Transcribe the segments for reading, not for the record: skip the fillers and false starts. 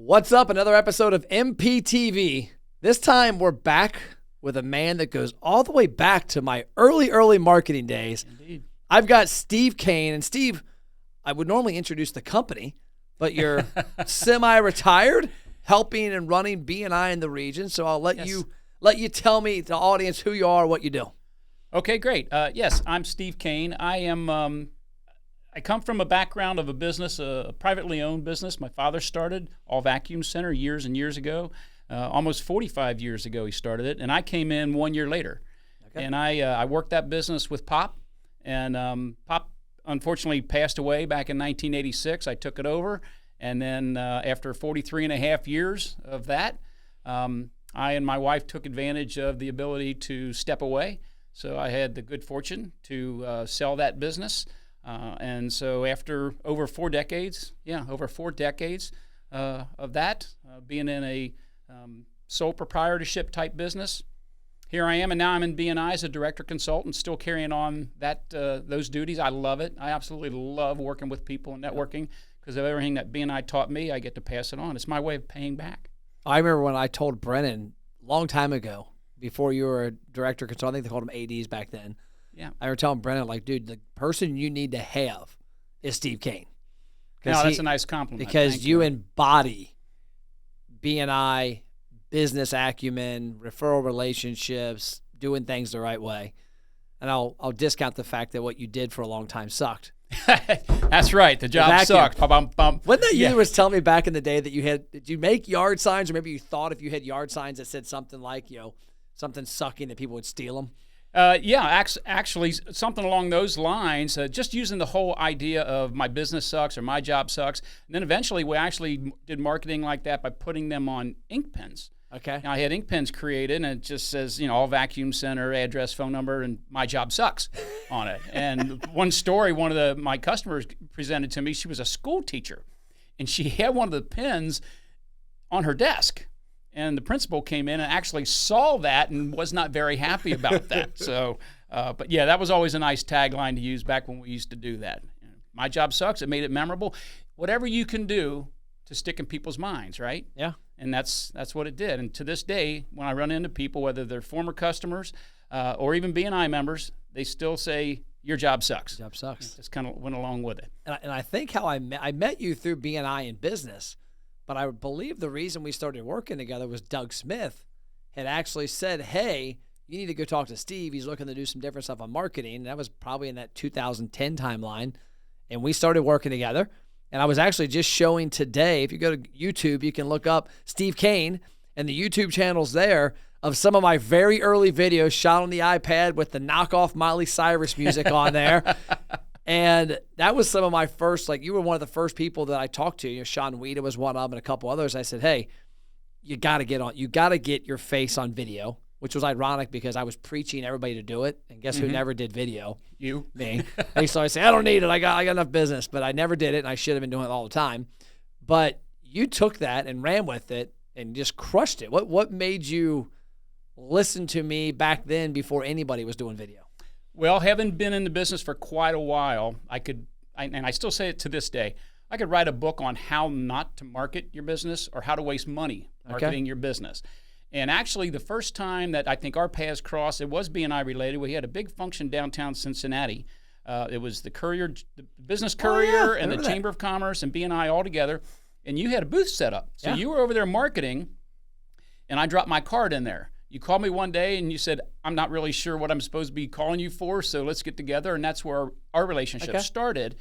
What's up? Another episode of MPTV. This time we're back with a man that goes all the way back to my early marketing days. Indeed. I've got Steve Cain. And Steve, I would normally introduce the company, but you're semi-retired, helping and running B&I in the region. So I'll let you tell me, the audience, who you are, what you do. Okay, great. Yes, I'm Steve Cain. I come from a background of a business, a privately owned business. My father started All Vacuum Center years and years ago. Almost 45 years ago he started it, and I came in 1 year later. Okay. And I worked that business with Pop, and Pop unfortunately passed away back in 1986. I took it over, and then after 43 and a half years of that, I and my wife took advantage of the ability to step away. So I had the good fortune to sell that business. And so after over 4 decades, of that, being in a sole proprietorship type business, here I am, and now I'm in B&I as a director consultant, still carrying on those duties. I love it. I absolutely love working with people and networking because of everything that B&I taught me. I get to pass it on. It's my way of paying back. I remember when I told Brennan a long time ago, before you were a director consultant, I think they called them ADs back then. Yeah, I remember telling Brennan, like, dude, the person you need to have is Steve Cain. No, that's a nice compliment. Because you embody B&I, business acumen, referral relationships, doing things the right way. And I'll discount the fact that what you did for a long time sucked. That's right. The job sucked. Wasn't that you that was telling me back in the day that did you make yard signs, or maybe you thought if you had yard signs that said something like, something sucking, that people would steal them? Actually, something along those lines, just using the whole idea of my business sucks or my job sucks. And then eventually we actually did marketing like that by putting them on ink pens. Okay. Now, I had ink pens created, and it just says, All Vacuum Center, address, phone number, and my job sucks on it. And one story, one of my customers presented to me, she was a school teacher, and she had one of the pens on her desk. And the principal came in and actually saw that and was not very happy about that. So, but yeah, that was always a nice tagline to use back when we used to do that. My job sucks. It made it memorable. Whatever you can do to stick in people's minds, right? Yeah. And that's what it did. And to this day, when I run into people, whether they're former customers or even B&I members, they still say, your job sucks. Job sucks. Just kind of went along with it. And I think how I met you through B&I in business. But I believe the reason we started working together was Doug Smith had actually said, hey, you need to go talk to Steve. He's looking to do some different stuff on marketing. And that was probably in that 2010 timeline. And we started working together. And I was actually just showing today, if you go to YouTube, you can look up Steve Cain and the YouTube channels there of some of my very early videos shot on the iPad with the knockoff Miley Cyrus music on there. And that was some of my first, you were one of the first people that I talked to. Sean Weeda was one of them and a couple others. I said, hey, you got to get your face on video, which was ironic because I was preaching everybody to do it. And guess who never did video? You. Me. And so I say, I don't need it. I got enough business, but I never did it. And I should have been doing it all the time. But you took that and ran with it and just crushed it. What made you listen to me back then before anybody was doing video? Well, having been in the business for quite a while, and I still say it to this day, I could write a book on how not to market your business or how to waste money marketing your business. And actually, the first time that I think our paths crossed, it was B&I related. We had a big function downtown Cincinnati. It was the Business Courier, and the Chamber of Commerce and B&I all together. And you had a booth set up. So you were over there marketing, and I dropped my card in there. You called me one day and you said, I'm not really sure what I'm supposed to be calling you for, so let's get together. And that's where our relationship started.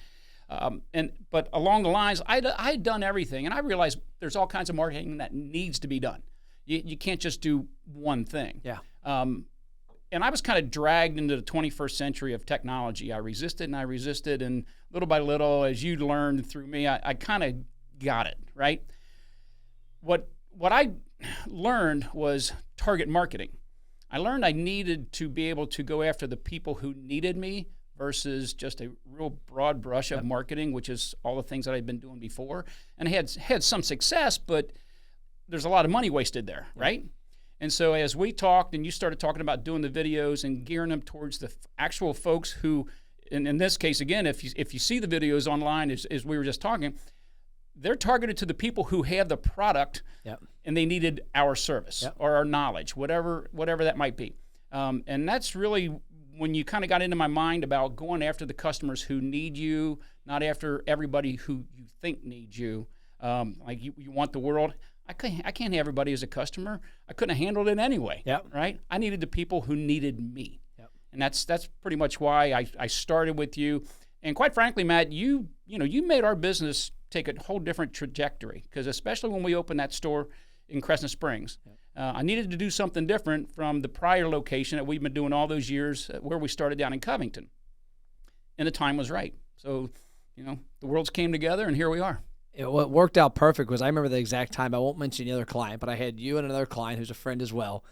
But along the lines, I had done everything. And I realized there's all kinds of marketing that needs to be done. You can't just do one thing. Yeah. And I was kind of dragged into the 21st century of technology. I resisted. And little by little, as you learned through me, I kind of got it, right? What I learned was target marketing. I learned I needed to be able to go after the people who needed me versus just a real broad brush of marketing, which is all the things that I'd been doing before. And I had some success, but there's a lot of money wasted there, right? And so as we talked and you started talking about doing the videos and gearing them towards the actual folks who, in this case, again, if you see the videos online, as we were just talking, they're targeted to the people who have the product and they needed our service or our knowledge, whatever that might be. And that's really when you kind of got into my mind about going after the customers who need you, not after everybody who you think needs you. Like you want the world. I can't have everybody as a customer. I couldn't have handled it anyway. Right? I needed the people who needed me. And that's pretty much why I started with you. And quite frankly, Matt, you made our business take a whole different trajectory, because especially when we opened that store in Crescent Springs, I needed to do something different from the prior location that we've been doing all those years where we started down in Covington. And the time was right. So, the worlds came together, and here we are. What worked out perfect was, I remember the exact time. I won't mention the other client, but I had you and another client who's a friend as well.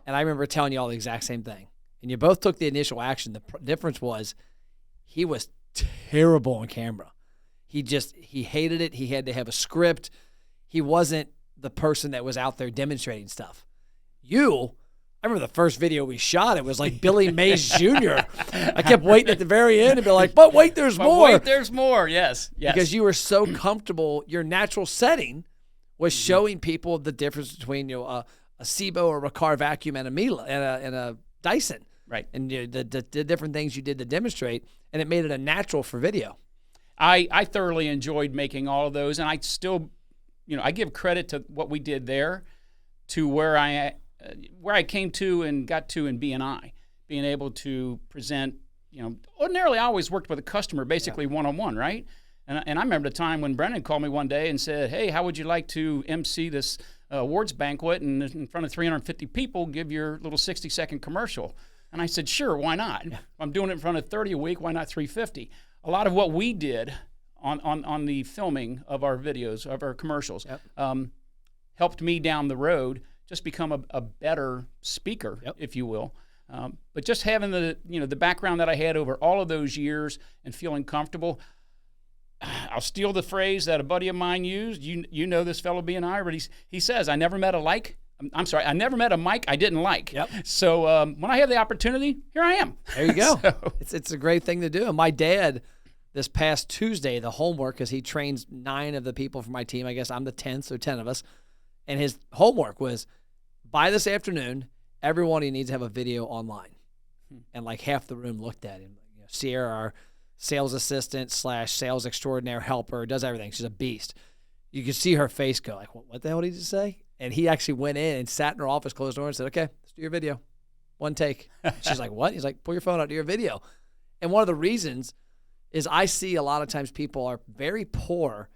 And I remember telling you all the exact same thing. And you both took the initial action. The difference was he was terrible on camera. He hated it. He had to have a script. He wasn't the person that was out there demonstrating stuff. I remember the first video we shot, it was like Billy Mays Jr. I kept waiting at the very end and be like, but wait, there's more. Wait, there's more, yes. Because you were so comfortable, your natural setting was showing people the difference between a Sebo or Riccar vacuum and a Dyson. Right. And the different things you did to demonstrate, and it made it a natural for video. I thoroughly enjoyed making all of those, and I still, I give credit to what we did there to where I came to and got to in B&I, being able to present, ordinarily I always worked with a customer basically one-on-one, right? And I remember the time when Brendan called me one day and said, hey, how would you like to MC this awards banquet and in front of 350 people give your little 60-second commercial? And I said, sure, why not? If I'm doing it in front of 30 a week, why not 350? A lot of what we did on the filming of our videos, of our commercials, helped me down the road just become a better speaker, if you will. But just having the background that I had over all of those years and feeling comfortable, I'll steal the phrase that a buddy of mine used. You know this fellow B&I, but he says, I never met a mic I didn't like. So when I have the opportunity, here I am. There you go. It's a great thing to do. And my dad, this past Tuesday, the homework, because he trains 9 of the people for my team. I guess I'm the 10th, so 10 of us. And his homework was, by this afternoon, everyone he needs to have a video online. And like half the room looked at him. Sierra, our sales assistant / sales extraordinaire helper, does everything. She's a beast. You could see her face go like, what the hell did he just say? And he actually went in and sat in her office, closed the door, and said, okay, let's do your video. One take. She's like, what? He's like, pull your phone out, do your video. And one of the reasons is I see a lot of times people are very poor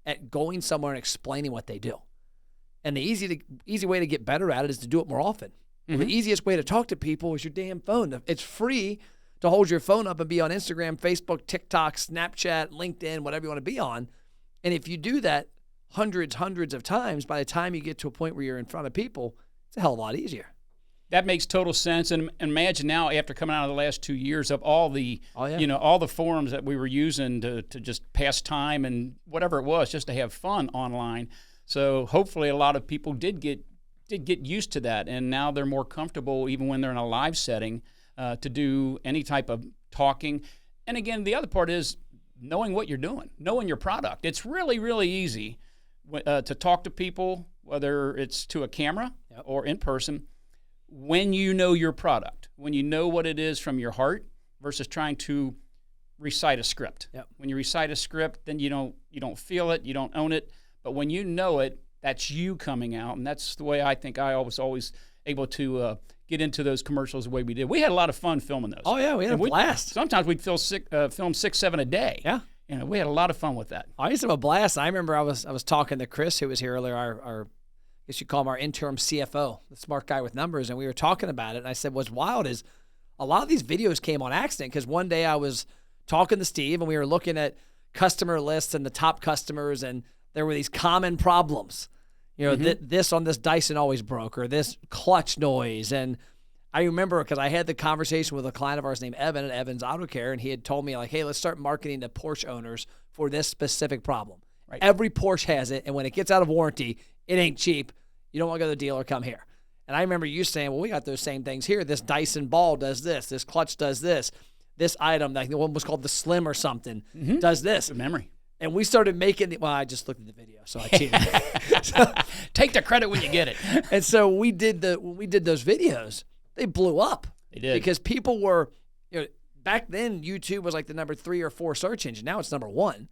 at going somewhere and explaining what they do. And the easy way to get better at it is to do it more often. Well, the easiest way to talk to people is your damn phone. It's free to hold your phone up and be on Instagram, Facebook, TikTok, Snapchat, LinkedIn, whatever you want to be on. And if you do that hundreds of times, by the time you get to a point where you're in front of people, it's a hell of a lot easier. That makes total sense. And imagine now, after coming out of the last 2 years of all the, all the forums that we were using to just pass time and whatever it was, just to have fun online. So hopefully a lot of people did get used to that, and now they're more comfortable, even when they're in a live setting, to do any type of talking. And again, the other part is knowing what you're doing, knowing your product. It's really, really easy to talk to people, whether it's to a camera or in person, when you know your product, when you know what it is from your heart versus trying to recite a script. When you recite a script, then you don't feel it, you don't own it. But when you know it, that's you coming out, and that's the way I think I was always able to get into those commercials the way we did. We had a lot of fun filming those. Oh yeah, we had a blast. Sometimes we'd film 6, 7 a day. Yeah. We had a lot of fun with that. I used to have a blast. I remember I was talking to Chris, who was here earlier, our I guess you call him our interim CFO, the smart guy with numbers, and we were talking about it. And I said, what's wild is a lot of these videos came on accident, because one day I was talking to Steve, and we were looking at customer lists and the top customers, and there were these common problems. This on this Dyson always broke, or this clutch noise. And I remember, because I had the conversation with a client of ours named Evan at Evans Auto Care, and he had told me, like, hey, let's start marketing to Porsche owners for this specific problem. Right. Every Porsche has it, and when it gets out of warranty, it ain't cheap. You don't want to go to the dealer, come here. And I remember you saying, well, we got those same things here. This Dyson ball does this clutch does this item, like the one was called the Slim or something, does this. Good memory. And we started making well, I just looked at the video, so I cheated. Take the credit when you get it. And so when we did those videos, they blew up. They did. Because people were, back then YouTube was like the number 3 or 4 search engine. Now it's number 1.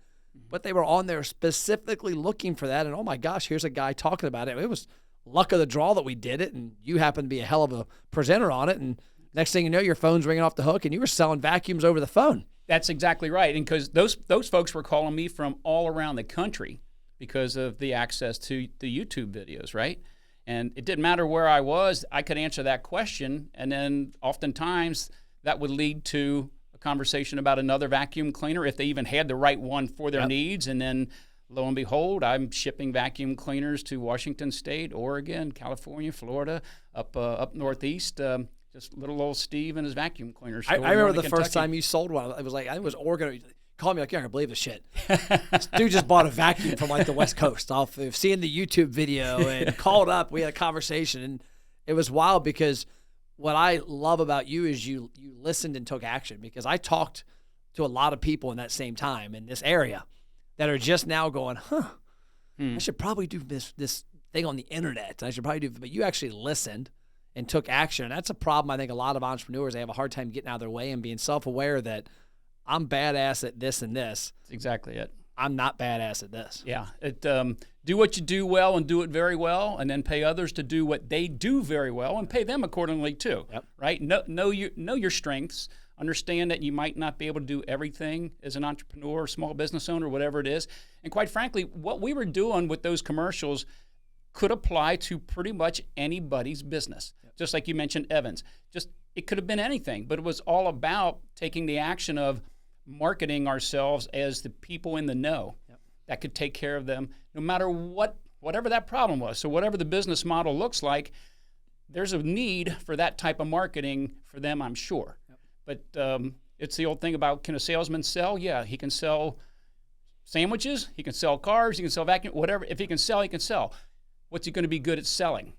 But they were on there specifically looking for that. And oh my gosh, here's a guy talking about it. It was luck of the draw that we did it. And you happened to be a hell of a presenter on it. And next thing you know, your phone's ringing off the hook and you were selling vacuums over the phone. That's exactly right. And because those folks were calling me from all around the country because of the access to the YouTube videos, right? And it didn't matter where I was, I could answer that question. And then oftentimes that would lead to a conversation about another vacuum cleaner if they even had the right one for their needs. And then lo and behold, I'm shipping vacuum cleaners to Washington State, Oregon, California, Florida, up northeast. Just little old Steve and his vacuum cleaner store. I remember the first time you sold one. It was like, I think it was Oregon. Called me like, you're not going to believe this shit. This dude just bought a vacuum from like the West Coast. I've seen the YouTube video and called up. We had a conversation. And it was wild because what I love about you is you listened and took action, because I talked to a lot of people in that same time in this area that are just now going, I should probably do this thing on the internet. I should probably do, but you actually listened and took action. And that's a problem I think a lot of entrepreneurs, they have a hard time getting out of their way and being self-aware that I'm badass at this and this. That's exactly it. I'm not badass at this. Yeah. Do what you do well and do it very well, and then pay others to do what they do very well and pay them accordingly too. Yep. Right? Know your strengths. Understand that you might not be able to do everything as an entrepreneur, small business owner, whatever it is. And quite frankly, what we were doing with those commercials could apply to pretty much anybody's business. Yep. Just like you mentioned, Evans. It could have been anything, but it was all about taking the action of marketing ourselves as the people in the know that could take care of them no matter whatever that problem was. So whatever the business model looks like, there's a need for that type of marketing for them, I'm sure. Yep. But it's the old thing about, can a salesman sell? Yeah, he can sell sandwiches, he can sell cars, he can sell vacuum, whatever. If he can sell, he can sell. What's he going to be good at selling?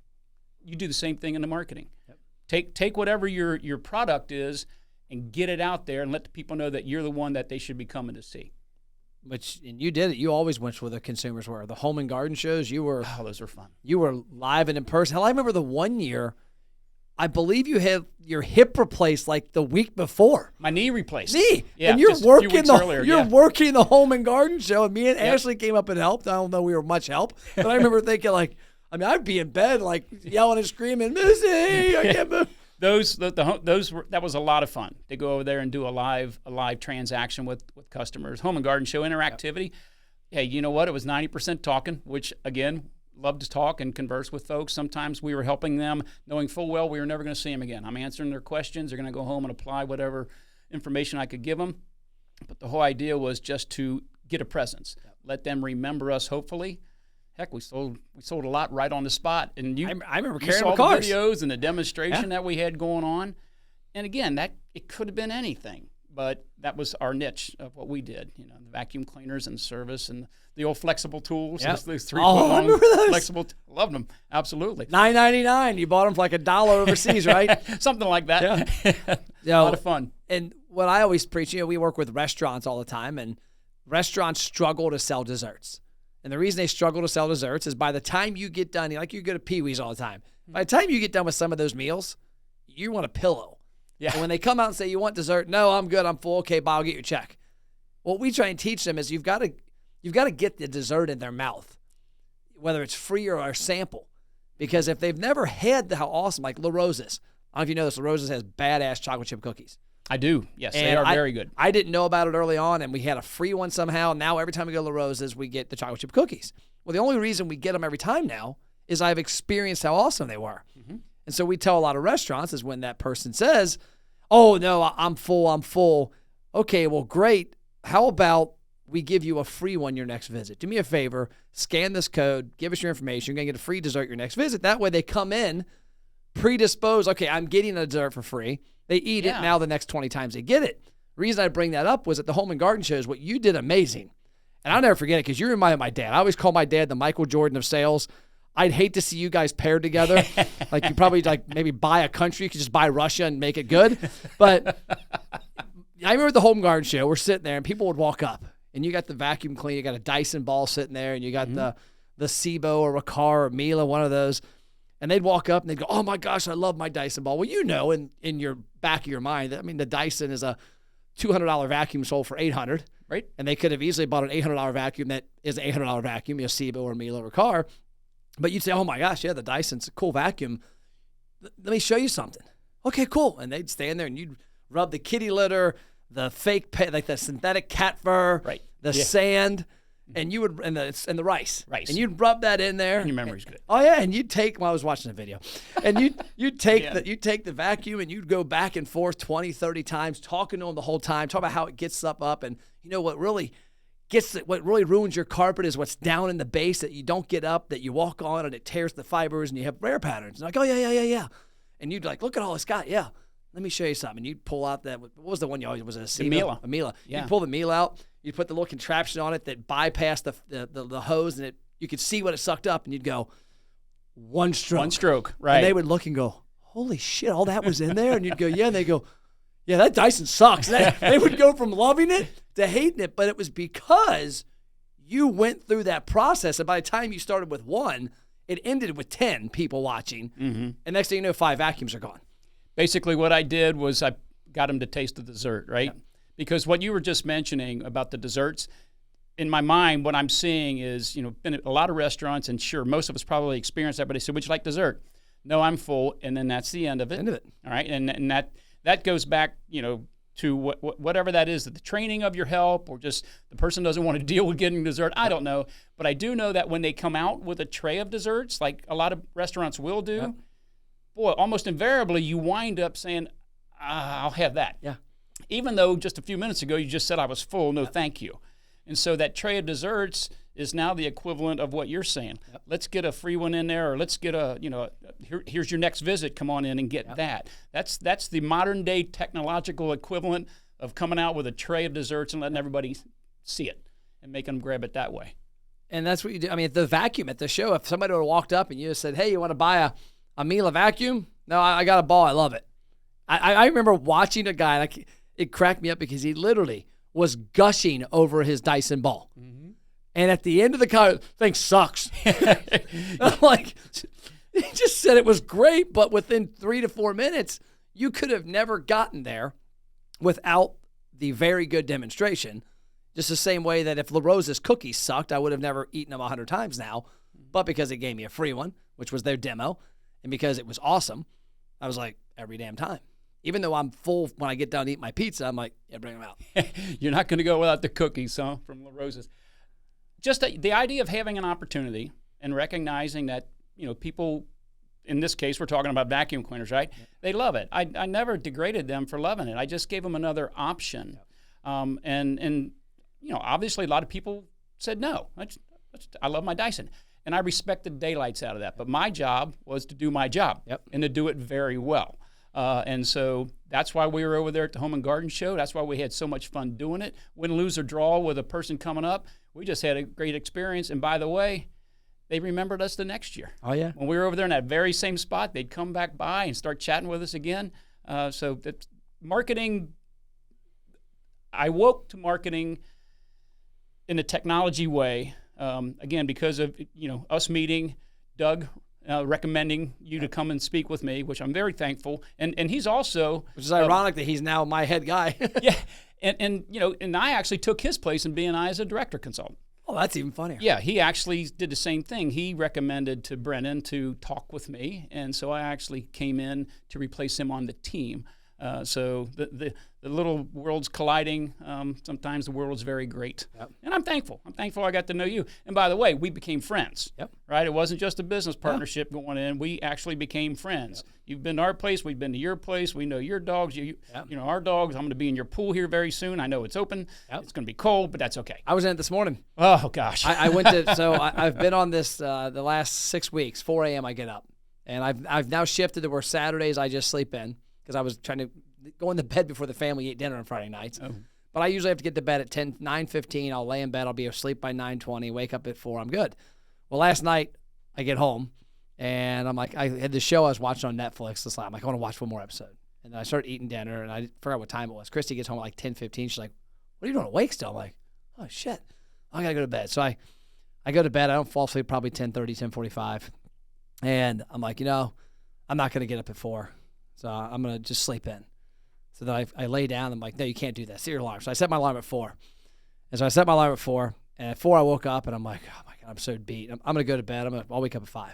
You do the same thing in the marketing. Yep. Take whatever your product is and get it out there and let the people know that you're the one that they should be coming to see. And you did it. You always went where the consumers were. The home and garden shows, those were fun. You were live and in person. Hell, I remember the one year, I believe you had your hip replaced like the week before. My knee replaced. Yeah, and you're working working the home and garden show, and me and Ashley came up and helped. I don't know we were much help, but I remember thinking like, I'd be in bed like yelling and screaming, Missy, I can't move. That was a lot of fun to go over there and do a live transaction with customers. Home and garden show interactivity. Yep. Hey, you know what? It was 90% talking, which again, love to talk and converse with folks. Sometimes we were helping them, knowing full well we were never going to see them again. I'm answering their questions. They're going to go home and apply whatever information I could give them. But the whole idea was just to get a presence, let them remember us. Hopefully. Heck, we sold a lot right on the spot, and I remember carrying saw the cars. The videos and the demonstration that we had going on. And again, it could have been anything, but that was our niche of what we did. The vacuum cleaners and service and the old flexible tools. Yep. Those 3-foot I remember those. Flexible. Loved them absolutely. $9.99. You bought them for like $1 overseas, right? Something like that. Yeah. A lot of fun. And what I always preach, we work with restaurants all the time, and restaurants struggle to sell desserts. And the reason they struggle to sell desserts is by the time you get done, like you go to Pee-wee's all the time, by the time you get done with some of those meals, you want a pillow. Yeah. And when they come out and say, you want dessert? No, I'm good. I'm full. Okay, bye. I'll get your check. What we try and teach them is you've got to get the dessert in their mouth, whether it's free or a sample. Because if they've never had how awesome, like La Rosa's. I don't know if you know this, La Rosa's has badass chocolate chip cookies. I do. Yes, and they are very good. I didn't know about it early on, and we had a free one somehow. Now every time we go to La Rosa's, we get the chocolate chip cookies. Well, the only reason we get them every time now is I've experienced how awesome they were. Mm-hmm. And so we tell a lot of restaurants is when that person says, oh, no, I'm full. Okay, well, great. How about we give you a free one your next visit? Do me a favor, scan this code, give us your information. You're going to get a free dessert your next visit. That way they come in predisposed. Okay, I'm getting a dessert for free. They eat it. Now the next 20 times they get it. The reason I bring that up was at the home and garden shows, what you did amazing. And I'll never forget it because you reminded my dad. I always call my dad the Michael Jordan of sales. I'd hate to see you guys paired together. Like you probably maybe buy a country. You could just buy Russia and make it good. But I remember at the home garden show, we're sitting there and people would walk up and you got the vacuum cleaner, you got a Dyson ball sitting there, and you got the Sebo or Riccar or Miele, one of those. And they'd walk up and they'd go, "Oh my gosh, I love my Dyson ball." Well, you know, in your back of your mind, that, I mean, the Dyson is a $200 vacuum sold for $800, right? And they could have easily bought an $800 vacuum that is an $800 vacuum, you know, Sebo or Miele or Riccar. But you'd say, "Oh my gosh, yeah, the Dyson's a cool vacuum. Let me show you something." Okay, cool. And they'd stand there and you'd rub the kitty litter, the fake, like the synthetic cat fur, right? The sand, and you would and the rice, and you'd rub that in there. And your memory's good. Oh yeah, and you'd take. Well, I was watching a video, and you'd take the vacuum and you'd go back and forth 20, 30 times, talking to them the whole time, talking about how it gets up, and you know what really ruins your carpet is what's down in the base that you don't get up, that you walk on and it tears the fibers and you have wear patterns. And like, oh yeah. And you'd like, "Look at all this got, yeah. Let me show you something." And you'd pull out that, what was the one you always, was it a Miele? A Miele. Yeah. You'd pull the Miele out, you'd put the little contraption on it that bypassed the hose, and you could see what it sucked up, and you'd go, one stroke. Right. And they would look and go, "Holy shit, all that was in there?" And you'd go, "Yeah." And they go, "Yeah, that Dyson sucks." They would go from loving it to hating it, but it was because you went through that process, and by the time you started with one, it ended with 10 people watching, and next thing you know, 5 vacuums are gone. Basically, what I did was I got them to taste the dessert, right? Yeah. Because what you were just mentioning about the desserts, in my mind, what I'm seeing is, you know, been at a lot of restaurants, and sure, most of us probably experienced that, but they said, "Would you like dessert?" "No, I'm full," and then that's the end of it. All right, and that goes back, you know, to whatever that is, that the training of your help, or just the person doesn't want to deal with getting dessert. I don't know, but I do know that when they come out with a tray of desserts, like a lot of restaurants will do, boy, almost invariably you wind up saying, "I'll have that." Yeah. Even though just a few minutes ago you just said, "I was full, no thank you." And so that tray of desserts is now the equivalent of what you're saying. Let's get a free one in there, or let's get here's your next visit, come on in and get that. That's the modern day technological equivalent of coming out with a tray of desserts and letting everybody see it and making them grab it that way. And that's what you do. I mean, the vacuum at the show, if somebody would have walked up and you just said, "Hey, you want to buy a Miele vacuum?" "No, I got a ball. I love it." I remember watching a guy, like, it cracked me up because he literally was gushing over his Dyson ball. And at the end of the car, "Thing sucks." I'm like, he just said it was great, but within 3 to 4 minutes, you could have never gotten there without the very good demonstration. Just the same way that if La Rosa's cookies sucked, I would have never eaten them 100 times now. But because it gave me a free one, which was their demo, and because it was awesome, I was like, every damn time. Even though I'm full when I get done to eat my pizza, I'm like, "Yeah, bring them out." You're not going to go without the cookies, huh, from La Rosa's. Just the idea of having an opportunity and recognizing that, you know, people, in this case, we're talking about vacuum cleaners, right? They love it. I never degraded them for loving it. I just gave them another option. And you know, obviously a lot of people said, "No, I love my Dyson." And I respect the daylights out of that. But my job was to do my job and to do it very well. And so that's why we were over there at the Home and Garden Show. That's why we had so much fun doing it. Win, lose, or draw with a person coming up, we just had a great experience. And by the way, they remembered us the next year. Oh, yeah. When we were over there in that very same spot, they'd come back by and start chatting with us again. So that marketing, I woke to marketing in a technology way, again, because of, you know, us meeting, Doug recommending you to come and speak with me, which I'm very thankful. And he's also... Which is ironic that he's now my head guy. Yeah. And you know, and I actually took his place in BNI as a director consultant. Oh, that's even funnier. Yeah, he actually did the same thing. He recommended to Brennan to talk with me, and so I actually came in to replace him on the team. So the little worlds colliding. Sometimes the world's very great. Yep. And I'm thankful. I'm thankful I got to know you. And by the way, we became friends. Yep. Right? It wasn't just a business partnership going in. We actually became friends. Yep. You've been to our place. We've been to your place. We know your dogs. You know our dogs. I'm going to be in your pool here very soon. I know it's open. Yep. It's going to be cold, but that's okay. I was in it this morning. Oh, gosh. I went to, so I've been on this the last 6 weeks. 4 a.m. I get up. And I've now shifted to where Saturdays I just sleep in because I was trying to go into bed before the family ate dinner on Friday nights. Oh. But I usually have to get to bed at 9:15. I'll lay in bed. I'll be asleep by 9:20, wake up at 4. I'm good. Well, last night I get home, and I'm like, I had this show I was watching on Netflix. I'm like, I want to watch one more episode. And then I started eating dinner, and I forgot what time it was. Christy gets home at like 10:15. She's like, "What are you doing awake still?" I'm like, oh, shit, I got to go to bed. So I go to bed. I don't fall asleep probably 10:30, 10:45. And I'm like, I'm not going to get up at 4. So I'm going to just sleep in. So then I lay down. I'm like, no, you can't do that. Set your alarm. So I set my alarm at 4. And so I set my alarm at 4. And at 4, I woke up, and I'm like, oh, my God, I'm so beat. I'm going to go to bed. I'll wake up at 5.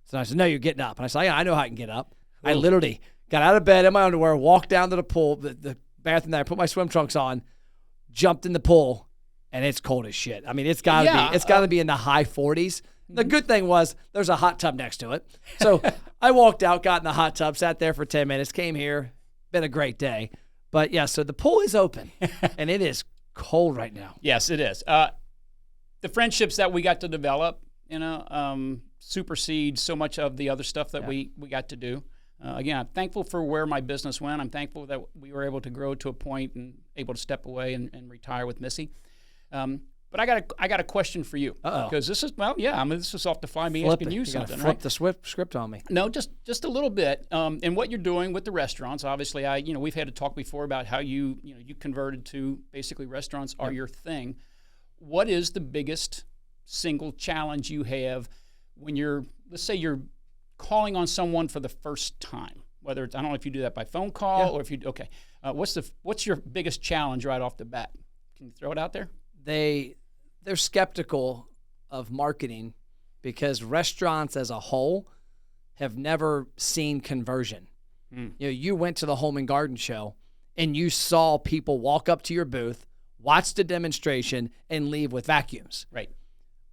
So I said, no, you're getting up. And I said, yeah, I know how I can get up. Ooh. I literally got out of bed in my underwear, walked down to the pool, the bathroom there, put my swim trunks on, jumped in the pool, and it's cold as shit. I mean, it's got to be in the high 40s. The good thing was there's a hot tub next to it. So I walked out, got in the hot tub, sat there for 10 minutes, came here. Been a great day. But, yeah, so the pool is open, and it is cold right now. Yes, it is. The friendships that we got to develop, supersede so much of the other stuff that we got to do. Again, I'm thankful for where my business went. I'm thankful that we were able to grow to a point and able to step away and retire with Missy. But I got a question for you. Because this is, this is off the fly me asking you something, flip the script on me. No, just a little bit. And what you're doing with the restaurants, obviously, we've had a talk before about how you converted to basically restaurants are your thing. What is the biggest single challenge you have when let's say you're calling on someone for the first time? Whether it's, I don't know if you do that by phone call or if you, okay. What's your biggest challenge right off the bat? Can you throw it out there? They're skeptical of marketing because restaurants as a whole have never seen conversion. You went to the Home and Garden Show and you saw people walk up to your booth, watch the demonstration, and leave with vacuums. Right.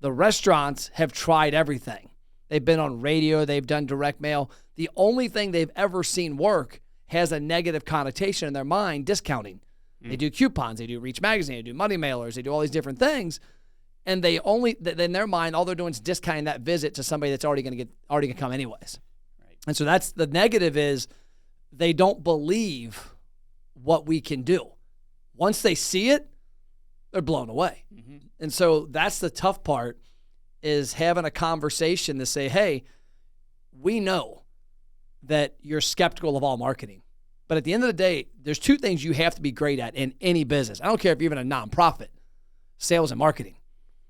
The restaurants have tried everything. They've been on radio. They've done direct mail. The only thing they've ever seen work has a negative connotation in their mind, discounting. They do coupons. They do Reach Magazine. They do money mailers. They do all these different things. And they in their mind, all they're doing is discounting that visit to somebody that's already going to come anyways. Right. And so that's the negative is they don't believe what we can do. Once they see it, they're blown away. Mm-hmm. And so that's the tough part is having a conversation to say, hey, we know that you're skeptical of all marketing. But at the end of the day, there's 2 things you have to be great at in any business. I don't care if you're even a nonprofit, sales and marketing.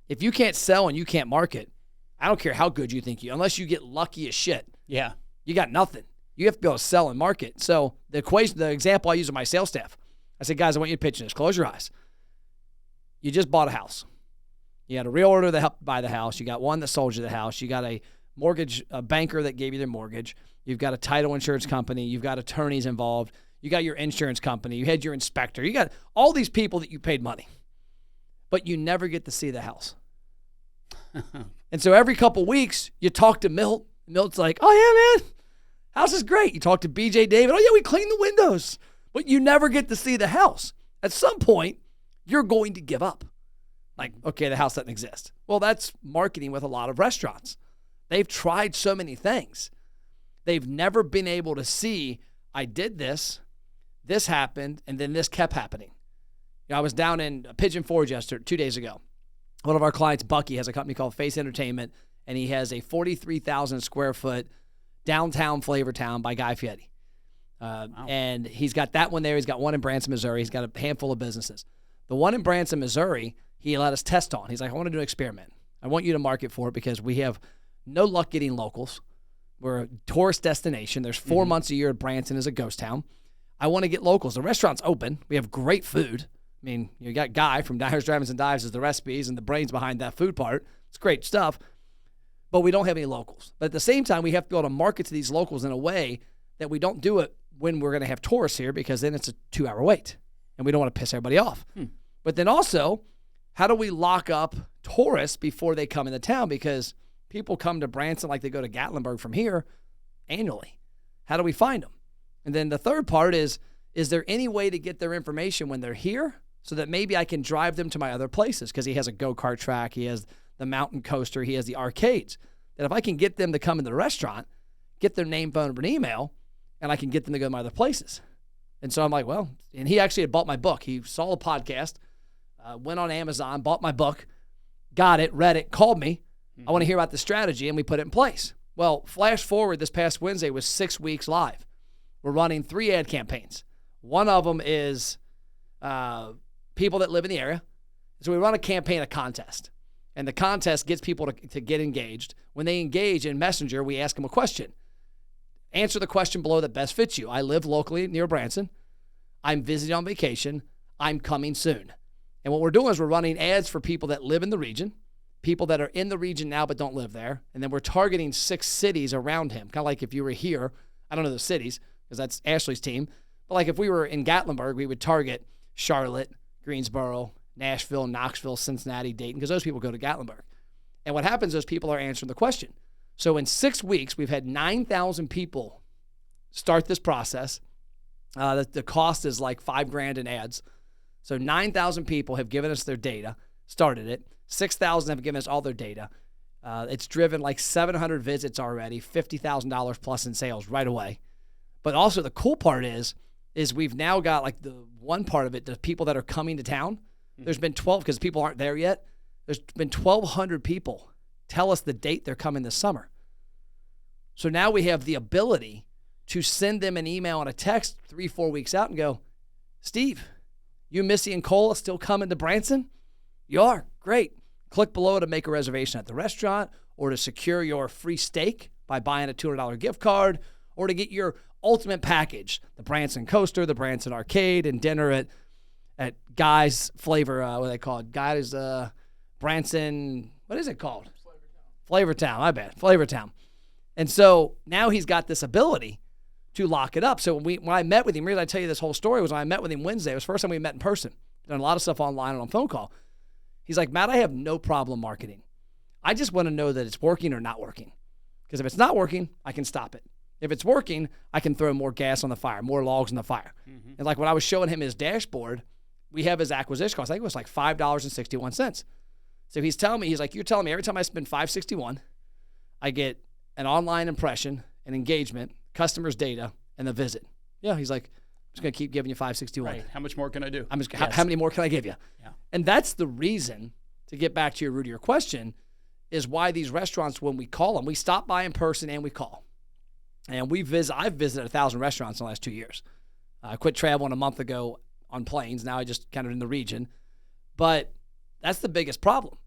If you can't sell and you can't market, I don't care how good you think unless you get lucky as shit. Yeah. You got nothing. You have to be able to sell and market. So the example I use with my sales staff, I said, guys, I want you to pitch this. Close your eyes. You just bought a house. You had a realtor that helped buy the house. You got one that sold you the house. You got a banker that gave you their mortgage. You've got a title insurance company. You've got attorneys involved. You got your insurance company. You had your inspector. You got all these people that you paid money. But you never get to see the house. And so every couple weeks, you talk to Milt. Milt's like, oh, yeah, man, house is great. You talk to BJ David. Oh, yeah, we cleaned the windows. But you never get to see the house. At some point, you're going to give up. Like, okay, the house doesn't exist. Well, that's marketing with a lot of restaurants. They've tried so many things. They've never been able to see, I did this happened, and then this kept happening. I was down in Pigeon Forge 2 days ago. One of our clients, Bucky, has a company called Face Entertainment, and he has a 43,000 square foot downtown flavor town by Guy Fieri. Wow. And he's got that one there. He's got one in Branson, Missouri. He's got a handful of businesses. The one in Branson, Missouri, he let us test on. He's like, I want to do an experiment. I want you to market for it because we have no luck getting locals. We're a tourist destination. There's 4 months a year Branson is a ghost town. I want to get locals. The restaurant's open. We have great food. I mean, you got Guy from Diners, Drive-Ins, and Dives as the recipes and the brains behind that food part. It's great stuff. But we don't have any locals. But at the same time, we have to be able to market to these locals in a way that we don't do it when we're going to have tourists here because then it's a 2-hour wait. And we don't want to piss everybody off. But then also, how do we lock up tourists before they come into town? Because people come to Branson like they go to Gatlinburg from here annually. How do we find them? And then the third part is there any way to get their information when they're here so that maybe I can drive them to my other places? Because he has a go-kart track, he has the mountain coaster, he has the arcades. That if I can get them to come into the restaurant, get their name, phone number, and email, and I can get them to go to my other places. And so I'm like, well, and he actually had bought my book. He saw a podcast, went on Amazon, bought my book, got it, read it, called me. I want to hear about the strategy, and we put it in place. Well, flash forward, this past Wednesday was 6 weeks live. We're running 3 ad campaigns. One of them is people that live in the area, So we run a campaign, a contest. And the contest gets people to get engaged. When they engage in Messenger, we ask them a question. Answer the question below that best fits you. I live locally near Branson. I'm visiting on vacation. I'm coming soon. And what we're doing is we're running ads for people that live in the region, people that are in the region now but don't live there. And then we're targeting 6 cities around him. Kind of like if you were here, I don't know the cities because that's Ashley's team. But like if we were in Gatlinburg, we would target Charlotte, Greensboro, Nashville, Knoxville, Cincinnati, Dayton, because those people go to Gatlinburg. And what happens is people are answering the question. So in 6 weeks, we've had 9,000 people start this process. The cost is like $5,000 in ads. So 9,000 people have given us their data, started it. 6,000 have given us all their data. It's driven like 700 visits already, $50,000 plus in sales right away. But also the cool part is we've now got like the one part of it, the people that are coming to town. There's been 12, because people aren't there yet. There's been 1,200 people tell us the date they're coming this summer. So now we have the ability to send them an email and a text 3-4 weeks out and go, Steve, you, Missy, and Cole are still coming to Branson? You are? Great. Click below to make a reservation at the restaurant, or to secure your free steak by buying a $200 gift card, or to get your ultimate package, the Branson Coaster, the Branson Arcade, and dinner at Guy's Flavor, what are they called? Guy's Branson, what is it called? Flavortown, my bad. Flavortown. And so now he's got this ability to lock it up. So when I met with him, really I tell you this whole story was when I met with him Wednesday. It was the first time we met in person. Done a lot of stuff online and on phone call. He's like, Matt, I have no problem marketing. I just want to know that it's working or not working. Because if it's not working, I can stop it. If it's working, I can throw more gas on the fire, more logs on the fire. Mm-hmm. And like when I was showing him his dashboard, we have his acquisition cost. I think it was like $5.61. So he's telling me, he's like, you're telling me every time I spend $5.61, I get an online impression, an engagement, customers' data, and a visit. Yeah, he's like, I'm just going to keep giving you $5.61. Right. How much more can I do? How many more can I give you? Yeah. And that's the reason, to get back to your root of your question, is why these restaurants, when we call them, we stop by in person and we call. And I've visited 1,000 restaurants in the last 2 years. I quit traveling a month ago on planes. Now I just kind of in the region. But that's the biggest problem,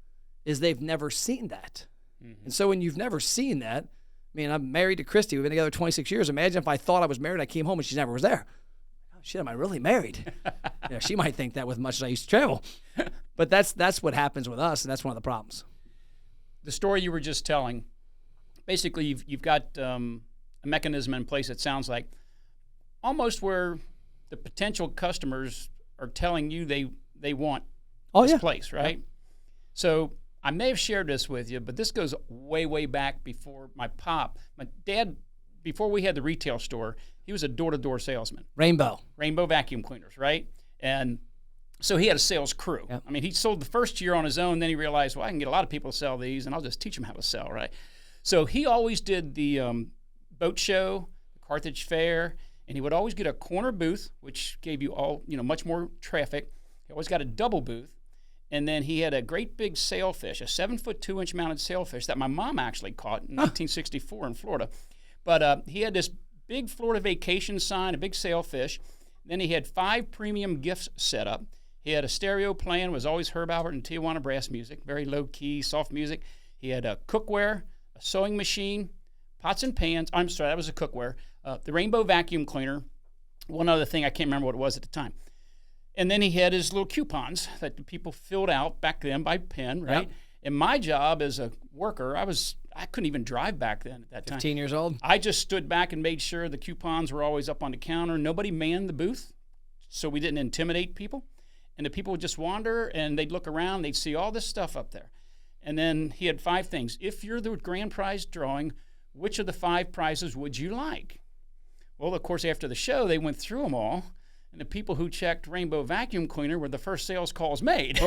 is they've never seen that. Mm-hmm. And so when you've never seen that, I mean, I'm married to Christy. We've been together 26 years. Imagine if I thought I was married, I came home and she never was there. Oh, shit, am I really married? She might think that with much as I used to travel. But that's what happens with us, and that's one of the problems. The story you were just telling, basically you've got a mechanism in place, it sounds like, almost where the potential customers are telling you they want this place, right? Yeah. So I may have shared this with you, but this goes way, way back before my dad, before we had the retail store, he was a door-to-door salesman. Rainbow vacuum cleaners, right? And so he had a sales crew. Yep. I mean, he sold the first year on his own, then he realized, well, I can get a lot of people to sell these, and I'll just teach them how to sell, right? So he always did the boat show, the Carthage Fair, and he would always get a corner booth, which gave you much more traffic. He always got a double booth. And then he had a great big sailfish, a 7-foot 2-inch mounted sailfish that my mom actually caught in 1964 in Florida. But he had this big Florida vacation sign, a big sailfish. Then he had 5 premium gifts set up. He had a stereo playing, was always Herb Albert and Tijuana brass music, very low-key, soft music. He had a cookware, a sewing machine, pots and pans. I'm sorry, that was a cookware. The Rainbow vacuum cleaner. One other thing, I can't remember what it was at the time. And then he had his little coupons that the people filled out back then by pen, right? Yep. And my job as a worker, I couldn't even drive back then at that time. 15 years old? I just stood back and made sure the coupons were always up on the counter. Nobody manned the booth, so we didn't intimidate people. And the people would just wander, and they'd look around. They'd see all this stuff up there. And then he had 5 things. If you're the grand prize drawing, which of the 5 prizes would you like? Well, of course, after the show, they went through them all. And the people who checked Rainbow vacuum cleaner were the first sales calls made,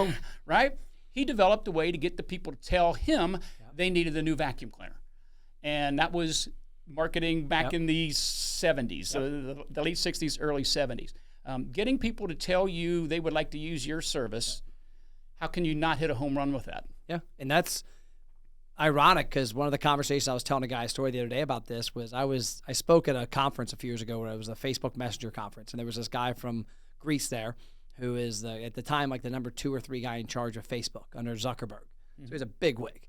right? He developed a way to get the people to tell him they needed a new vacuum cleaner. And that was marketing back in the 70s, the late 60s, early 70s. Getting people to tell you they would like to use your service, how can you not hit a home run with that? Yeah, and that's ironic because one of the conversations I was telling a guy a story the other day about this was I spoke at a conference a few years ago where it was a Facebook Messenger conference, and there was this guy from Greece there who is at the time like the number 2 or 3 guy in charge of Facebook under Zuckerberg. So he's a big wig.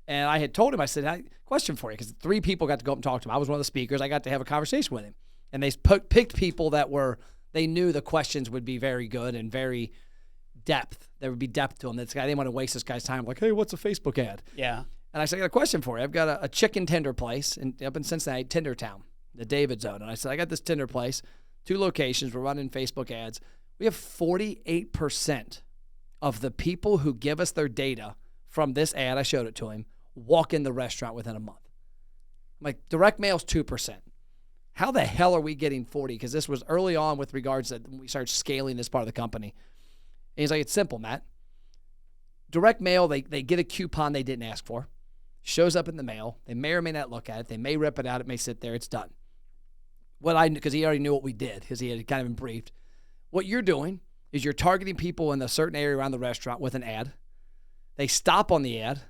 And I had told him, I said, question for you, because 3 people got to go up and talk to him. I was one of the speakers. I got to have a conversation with him. And they picked people that they knew the questions would be very good and very depth. There would be depth to them. They didn't want to waste this guy's time. Like, hey, what's a Facebook ad? Yeah. And I said, I got a question for you. I've got a chicken tender place up in Cincinnati, Tendertown, the David Zone. And I said, I got this tender place, 2 locations. We're running Facebook ads. We have 48% of the people who give us their data from this ad, I showed it to him, walk in the restaurant within a month. I'm like, direct mail's 2%. How the hell are we getting 40? Because this was early on with regards to when we started scaling this part of the company. And he's like, it's simple, Matt. Direct mail, they get a coupon they didn't ask for. Shows up in the mail. They may or may not look at it. They may rip it out. It may sit there. It's done. Because he already knew what we did, because he had kind of been briefed. What you're doing is you're targeting people in a certain area around the restaurant with an ad. They stop on the ad.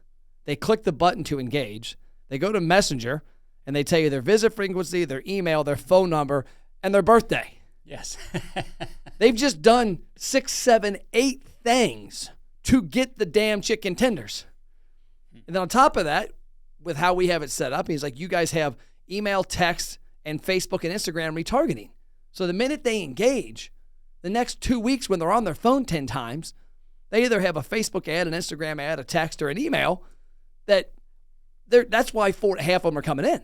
They click the button to engage. They go to Messenger, and they tell you their visit frequency, their email, their phone number, and their birthday. Yes. They've just done 6, 7, 8 things to get the damn chicken tenders. And then on top of that, with how we have it set up, he's like, you guys have email, text, and Facebook and Instagram retargeting. So the minute they engage, the next 2 weeks when they're on their phone 10 times, they either have a Facebook ad, an Instagram ad, a text, or an email that's why half of them are coming in.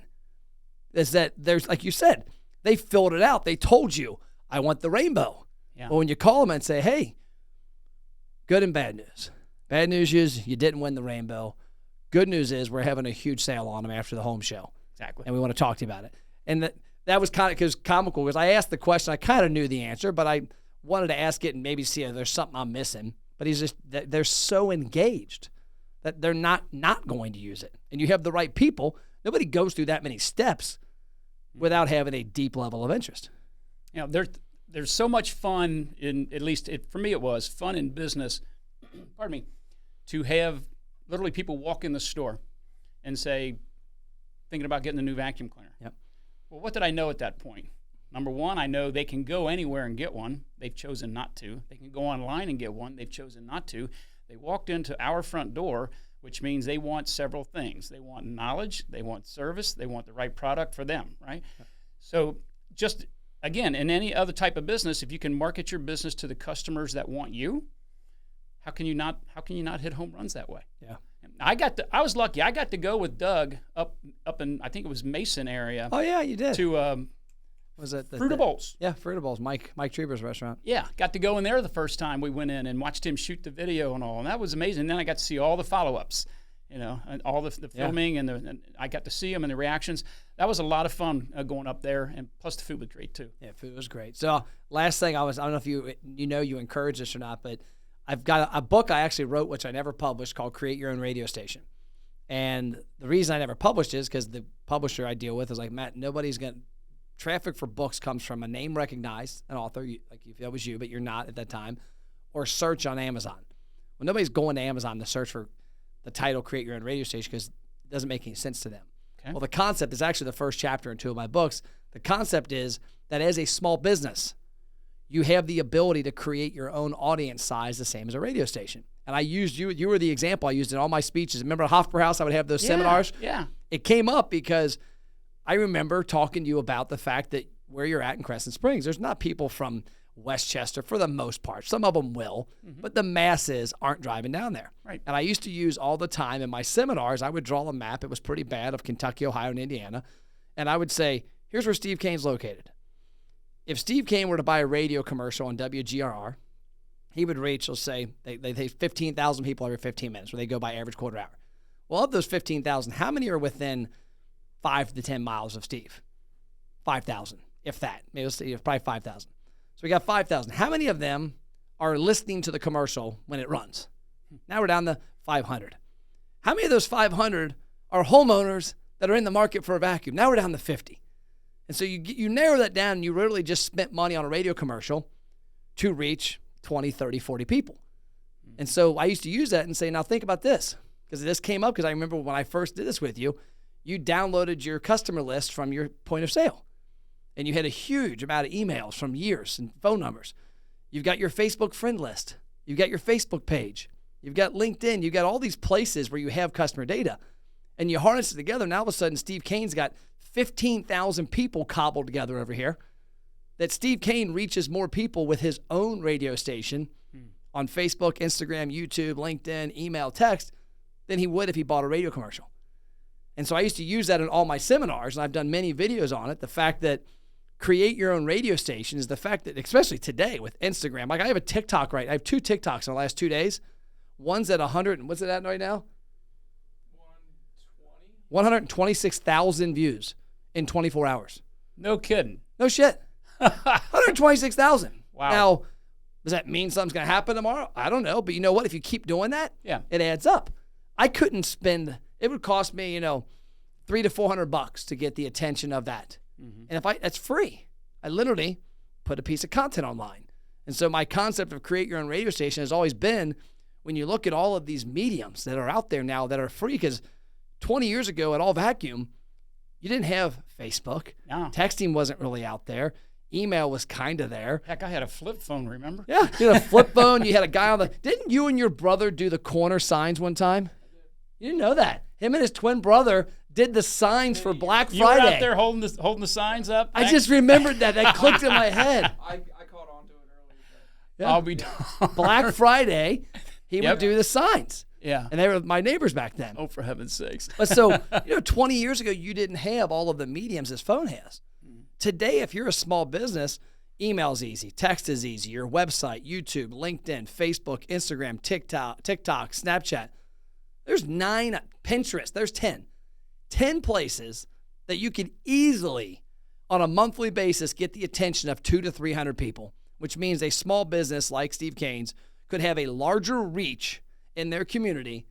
Is that there's, like you said, they filled it out. They told you, I want the rainbow. Yeah. But when you call them and say, hey, good and bad news. Bad news is you didn't win the rainbow. Good news is we're having a huge sale on them after the home show. Exactly. And we want to talk to you about it. And that was kind of comical because I asked the question. I kind of knew the answer, but I wanted to ask it and maybe see if there's something I'm missing. But they're so engaged that they're not going to use it. And you have the right people. Nobody goes through that many steps without having a deep level of interest. You know, there's so much fun for me it was fun in business, pardon me, to have literally people walk in the store and say, thinking about getting a new vacuum cleaner. Yep. Well, what did I know at that point? Number one, I know they can go anywhere and get one. They've chosen not to. They can go online and get one. They've chosen not to. They walked into our front door, which means they want several things. They want knowledge. They want service. They want the right product for them, right? Yep. So just, again, in any other type of business, if you can market your business to the customers that want you, how can you not hit home runs that way? Yeah. I was lucky. I got to go with Doug up in, I think it was Mason area. Oh yeah, you did. To was it Fruitables? Yeah, Fruitables. Mike Treber's restaurant. Yeah, got to go in there the first time we went in and watched him shoot the video and all, and that was amazing. And then I got to see all the follow-ups, and all the filming, and I got to see them and the reactions. That was a lot of fun going up there, and plus the food was great too. Yeah, food was great. So last thing I don't know if you encourage this or not, but I've got a book I actually wrote, which I never published, called Create Your Own Radio Station. And the reason I never published it is because the publisher I deal with is like, Matt, traffic for books comes from a name recognized, an author, like if that was you, but you're not at that time, or search on Amazon. Well, nobody's going to Amazon to search for the title Create Your Own Radio Station because it doesn't make any sense to them. Okay. Well, the concept is actually the first chapter in 2 of my books. The concept is that as a small business, you have the ability to create your own audience size the same as a radio station. And I used you. You were the example I used in all my speeches. Remember at Hofbrauhaus, I would have those seminars? Yeah. It came up because I remember talking to you about the fact that where you're at in Crescent Springs, there's not people from Westchester for the most part. Some of them will, but the masses aren't driving down there. Right. And I used to use all the time in my seminars, I would draw a map. It was pretty bad of Kentucky, Ohio, and Indiana. And I would say, here's where Steve Cain's located. If Steve Cain were to buy a radio commercial on WGRR, he would reach, let's say, they 15,000 people every 15 minutes, where they go by average quarter hour. Well, of those 15,000, how many are within 5 to 10 miles of Steve? 5,000, if that. Maybe let's say probably 5,000. So we got 5,000. How many of them are listening to the commercial when it runs? Now we're down to 500. How many of those 500 are homeowners that are in the market for a vacuum? Now we're down to 50. And so you narrow that down, and you literally just spent money on a radio commercial to reach 20, 30, 40 people. And so I used to use that and say, now think about this, because this came up because I remember when I first did this with you, you downloaded your customer list from your point of sale, and you had a huge amount of emails from years and phone numbers. You've got your Facebook friend list. You've got your Facebook page. You've got LinkedIn. You've got all these places where you have customer data. And you harness it together. Now all of a sudden, Steve Cain's got 15,000 people cobbled together over here. That Steve Cain reaches more people with his own radio station on Facebook, Instagram, YouTube, LinkedIn, email, text than he would if he bought a radio commercial. And so I used to use that in all my seminars, and I've done many videos on it. The fact that create your own radio station is the fact that, especially today with Instagram, like I have a TikTok, right? I have 2 TikToks in the last 2 days. One's at 100, and what's it at right now? 126,000 views in 24 hours. No kidding. No shit. 126,000. Wow. Now, does that mean something's going to happen tomorrow? I don't know. But you know what? If you keep doing that, it adds up. I couldn't spend, it would cost me, $300 to $400 to get the attention of that. And that's free. I literally put a piece of content online. And so my concept of create your own radio station has always been, when you look at all of these mediums that are out there now that are free, because 20 years ago at All Vacuum, you didn't have Facebook. No. Texting wasn't really out there. Email was kind of there. Heck, I had a flip phone, remember? Yeah, you had a flip phone. You had a guy on the... Didn't you and your brother do the corner signs one time? You didn't know that. Him and his twin brother did the signs for Black Friday. You were out there holding the signs up? I just remembered that. That clicked in my head. I caught on to it earlier. Yeah. I'll be done. Black Friday, he would do the signs. Yeah. And they were my neighbors back then. Oh, for heaven's sakes. But so, 20 years ago, you didn't have all of the mediums this phone has. Today, if you're a small business, email's easy, text is easy, your website, YouTube, LinkedIn, Facebook, Instagram, TikTok, Snapchat. There's 9, Pinterest, there's 10. 10 places that you could easily, on a monthly basis, get the attention of 200 to 300 people, which means a small business like Steve Cain's could have a larger reach in their community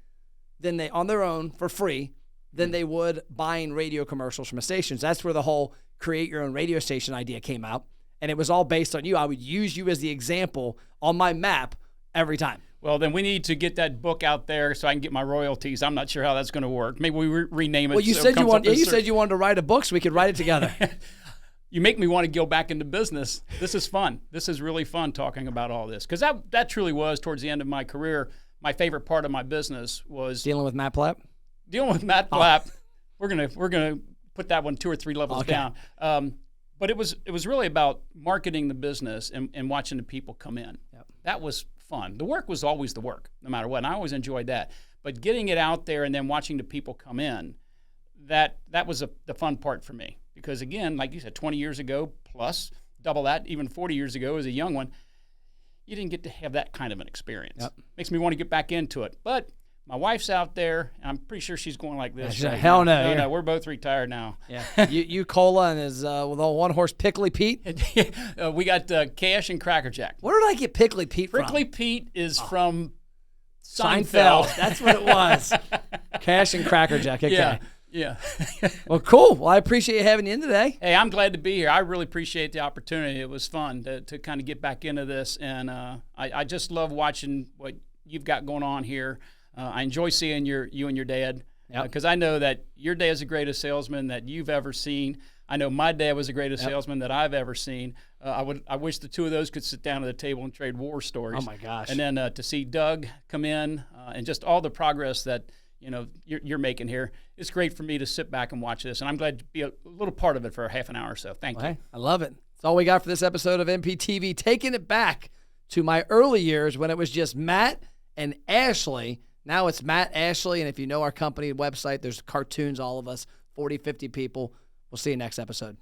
than they on their own for free than they would buying radio commercials from a station. That's where the whole create your own radio station idea came out. And it was all based on you. I would use you as the example on my map every time. Well, then we need to get that book out there so I can get my royalties. I'm not sure how that's going to work. Maybe we rename it. Well, you said you said you wanted to write a book so we could write it together. You make me want to go back into business. This is fun. This is really fun talking about all this, because that truly was, towards the end of my career, my favorite part of my business was dealing with Matt Plapp. Dealing with Matt Plapp. We're gonna put that one 2 or 3 levels down. But it was really about marketing the business and watching the people come in. Yep. That was fun. The work was always the work, no matter what. And I always enjoyed that. But getting it out there and then watching the people come in, that was the fun part for me. Because again, like you said, 20 years ago plus, double that, even 40 years ago as a young one, you didn't get to have that kind of an experience. Yep. Makes me want to get back into it. But my wife's out there, and I'm pretty sure she's going like this. Right hell now. no. No, we're both retired now. Yeah. you Cola and his with all one-horse Pickly Pete. We got Cash and Cracker Jack. Where did I get Pickly Pete from? Prickly Pete is from Seinfeld. That's what it was. Cash and Cracker Jack. Okay. Yeah. Well, cool. Well, I appreciate having you in today. Hey, I'm glad to be here. I really appreciate the opportunity. It was fun to kind of get back into this, and I just love watching what you've got going on here. I enjoy seeing you and your dad, because I know that your dad is the greatest salesman that you've ever seen. I know my dad was the greatest salesman that I've ever seen. I wish the two of those could sit down at the table and trade war stories. Oh my gosh! And then to see Doug come in and just all the progress that you're making here. It's great for me to sit back and watch this, and I'm glad to be a little part of it for a half an hour or so. Thank you. Hey, I love it. That's all we got for this episode of MPTV, taking it back to my early years when it was just Matt and Ashley. Now it's Matt, Ashley, and if you know our company website, there's cartoons, all of us, 40, 50 people. We'll see you next episode.